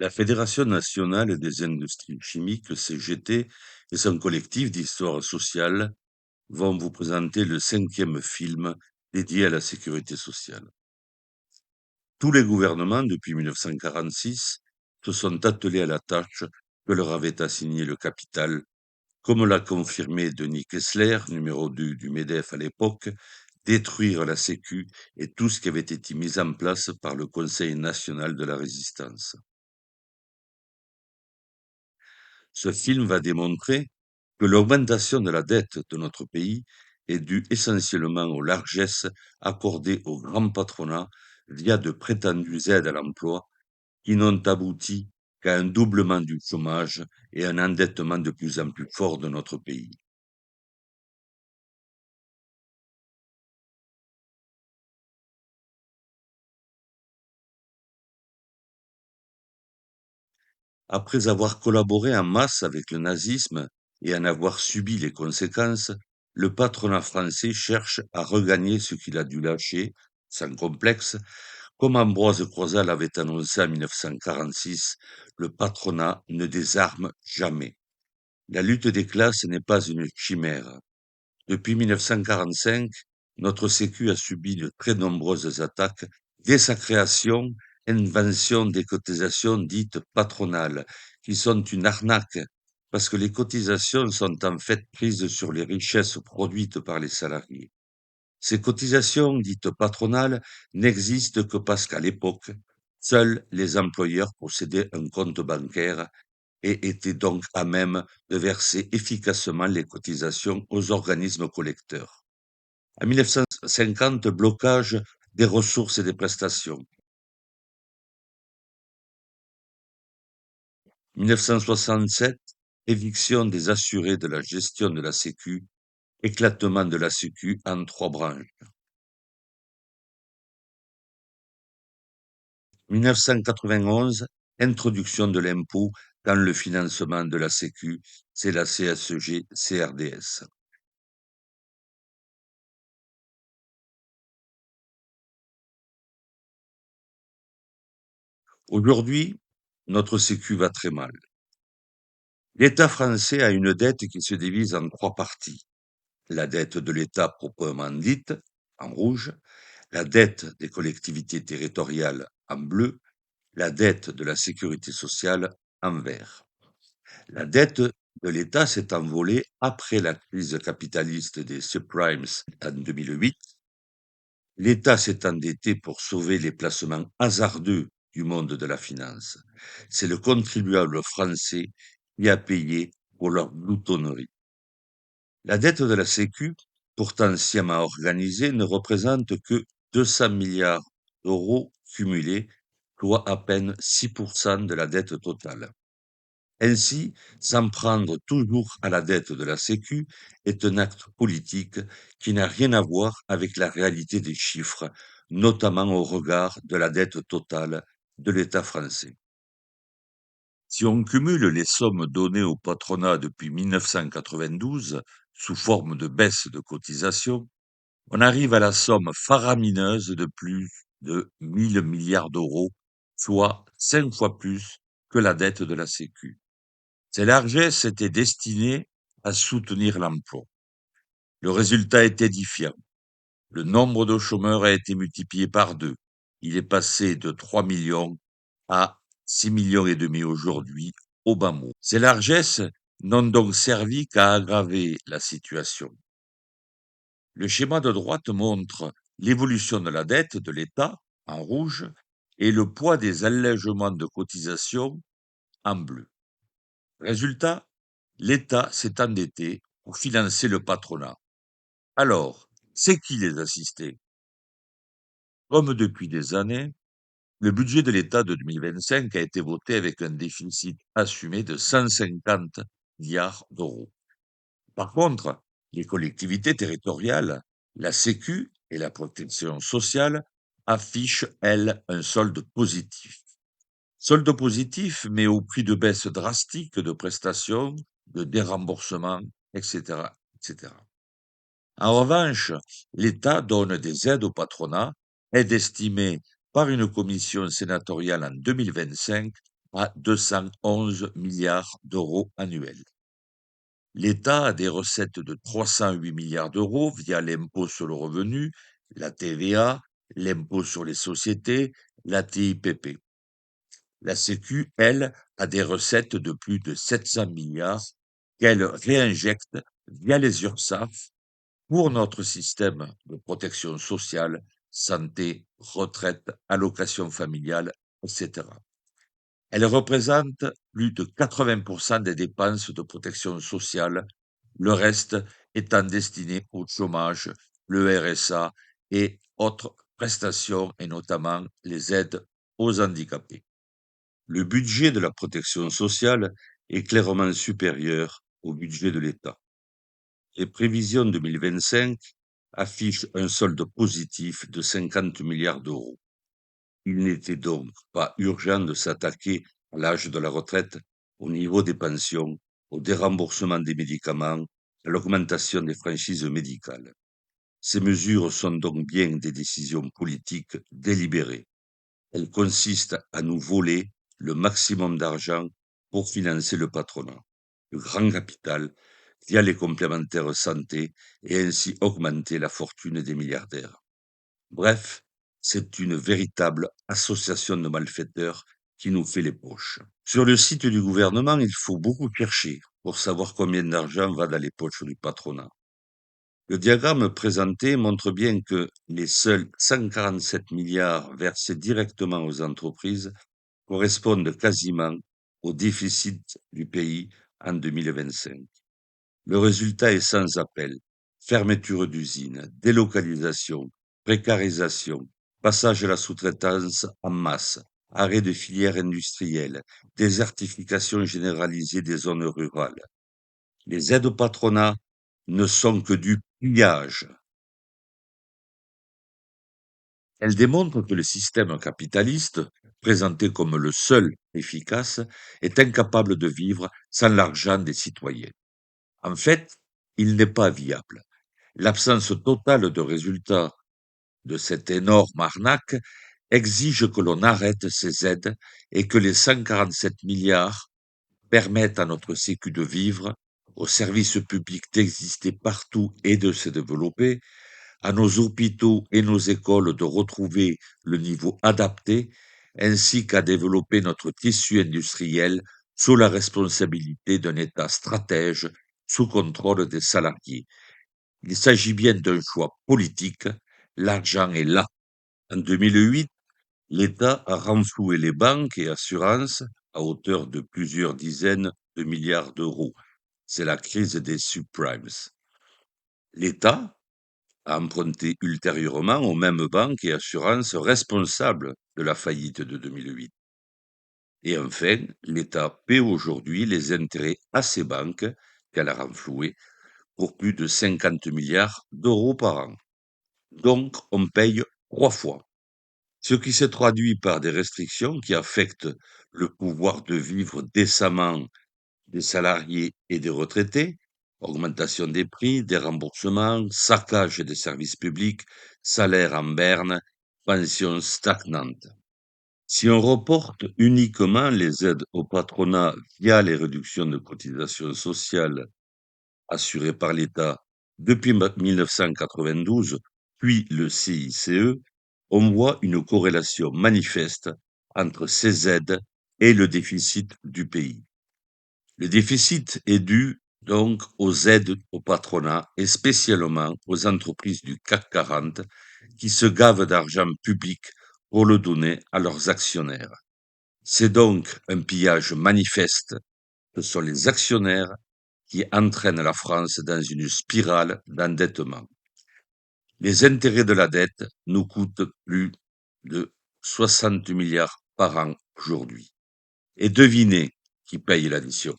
La Fédération nationale des industries chimiques, CGT, et son collectif d'histoire sociale vont vous présenter le 5e film dédié à la sécurité sociale. Tous les gouvernements, depuis 1946, se sont attelés à la tâche que leur avait assignée le capital, comme l'a confirmé Denis Kessler, numéro 2 du MEDEF à l'époque, détruire la Sécu et tout ce qui avait été mis en place par le Conseil national de la résistance. Ce film va démontrer que l'augmentation de la dette de notre pays est due essentiellement aux largesses accordées au grand patronat via de prétendues aides à l'emploi qui n'ont abouti qu'à un doublement du chômage et un endettement de plus en plus fort de notre pays. Après avoir collaboré en masse avec le nazisme et en avoir subi les conséquences, le patronat français cherche à regagner ce qu'il a dû lâcher, sans complexe. Comme Ambroise Croizat l'avait annoncé en 1946, le patronat ne désarme jamais. La lutte des classes n'est pas une chimère. Depuis 1945, notre Sécu a subi de très nombreuses attaques. Dès sa création, invention des cotisations dites patronales, qui sont une arnaque, parce que les cotisations sont en fait prises sur les richesses produites par les salariés. Ces cotisations dites patronales n'existent que parce qu'à l'époque, seuls les employeurs possédaient un compte bancaire et étaient donc à même de verser efficacement les cotisations aux organismes collecteurs. En 1950, blocage des ressources et des prestations. 1967, éviction des assurés de la gestion de la Sécu, éclatement de la Sécu en 3 branches. 1991, introduction de l'impôt dans le financement de la Sécu, c'est la CSG-CRDS. Aujourd'hui, notre Sécu va très mal. L'État français a une dette qui se divise en 3 parties. La dette de l'État proprement dite, en rouge, la dette des collectivités territoriales, en bleu, la dette de la sécurité sociale, en vert. La dette de l'État s'est envolée après la crise capitaliste des subprimes en 2008. L'État s'est endetté pour sauver les placements hasardeux du monde de la finance. C'est le contribuable français qui a payé pour leur gloutonnerie. La dette de la Sécu, pourtant sciemment organisée, ne représente que 200 milliards d'euros cumulés, soit à peine 6% de la dette totale. Ainsi, s'en prendre toujours à la dette de la Sécu est un acte politique qui n'a rien à voir avec la réalité des chiffres, notamment au regard de la dette totale de l'État français. Si on cumule les sommes données au patronat depuis 1992 sous forme de baisse de cotisations, on arrive à la somme faramineuse de plus de 1000 milliards d'euros, soit 5 fois plus que la dette de la Sécu. Ces largesses étaient destinées à soutenir l'emploi. Le résultat est édifiant. Le nombre de chômeurs a été multiplié par 2. Il est passé de 3 millions à 6 millions et demi aujourd'hui, au bas mot. Ces largesses n'ont donc servi qu'à aggraver la situation. Le schéma de droite montre l'évolution de la dette de l'État, en rouge, et le poids des allègements de cotisations, en bleu. Résultat, l'État s'est endetté pour financer le patronat. Alors, c'est qui les assistait? Comme depuis des années, le budget de l'État de 2025 a été voté avec un déficit assumé de 150 milliards d'euros. Par contre, les collectivités territoriales, la Sécu et la protection sociale affichent, elles, un solde positif. Solde positif, mais au prix de baisses drastiques de prestations, de déremboursements, etc., etc. En revanche, l'État donne des aides au patronat, aides estimées par une commission sénatoriale en 2025 à 211 milliards d'euros annuels. L'État a des recettes de 308 milliards d'euros via l'impôt sur le revenu, la TVA, l'impôt sur les sociétés, la TIPP. La Sécu, elle, a des recettes de plus de 700 milliards qu'elle réinjecte via les URSSAF pour notre système de protection sociale, santé, retraite, allocations familiales, etc. Elle représente plus de 80% des dépenses de protection sociale, le reste étant destiné au chômage, le RSA et autres prestations, et notamment les aides aux handicapés. Le budget de la protection sociale est clairement supérieur au budget de l'État. Les prévisions 2025 affichent un solde positif de 50 milliards d'euros. Il n'était donc pas urgent de s'attaquer à l'âge de la retraite, au niveau des pensions, au déremboursement des médicaments, à l'augmentation des franchises médicales. Ces mesures sont donc bien des décisions politiques délibérées. Elles consistent à nous voler le maximum d'argent pour financer le patronat, le grand capital, via les complémentaires santé et ainsi augmenter la fortune des milliardaires. Bref, c'est une véritable association de malfaiteurs qui nous fait les poches. Sur le site du gouvernement, il faut beaucoup chercher pour savoir combien d'argent va dans les poches du patronat. Le diagramme présenté montre bien que les seuls 147 milliards versés directement aux entreprises correspondent quasiment au déficit du pays en 2025. Le résultat est sans appel. Fermeture d'usines, délocalisation, précarisation, passage à la sous-traitance en masse, arrêt de filières industrielles, désertification généralisée des zones rurales. Les aides au patronat ne sont que du pillage. Elles démontrent que le système capitaliste, présenté comme le seul efficace, est incapable de vivre sans l'argent des citoyens. En fait, il n'est pas viable. L'absence totale de résultats de cette énorme arnaque exige que l'on arrête ces aides et que les 147 milliards permettent à notre Sécu de vivre, aux services publics d'exister partout et de se développer, à nos hôpitaux et nos écoles de retrouver le niveau adapté, ainsi qu'à développer notre tissu industriel sous la responsabilité d'un État stratège sous contrôle des salariés. Il s'agit bien d'un choix politique, l'argent est là. En 2008, l'État a renfloué les banques et assurances à hauteur de plusieurs dizaines de milliards d'euros. C'est la crise des subprimes. L'État a emprunté ultérieurement aux mêmes banques et assurances responsables de la faillite de 2008. Et enfin, l'État paie aujourd'hui les intérêts à ces banques qu'elle a renflouées pour plus de 50 milliards d'euros par an. Donc, on paye 3 fois, ce qui se traduit par des restrictions qui affectent le pouvoir de vivre décemment des salariés et des retraités, augmentation des prix, des remboursements, saccage des services publics, salaires en berne, pensions stagnantes. Si on reporte uniquement les aides au patronat via les réductions de cotisations sociales assurées par l'État depuis 1992, puis le CICE, on voit une corrélation manifeste entre ces aides et le déficit du pays. Le déficit est dû donc aux aides au patronat et spécialement aux entreprises du CAC 40 qui se gavent d'argent public pour le donner à leurs actionnaires. C'est donc un pillage manifeste. Ce sont les actionnaires qui entraînent la France dans une spirale d'endettement. Les intérêts de la dette nous coûtent plus de 60 milliards par an aujourd'hui. Et devinez qui paye l'addition.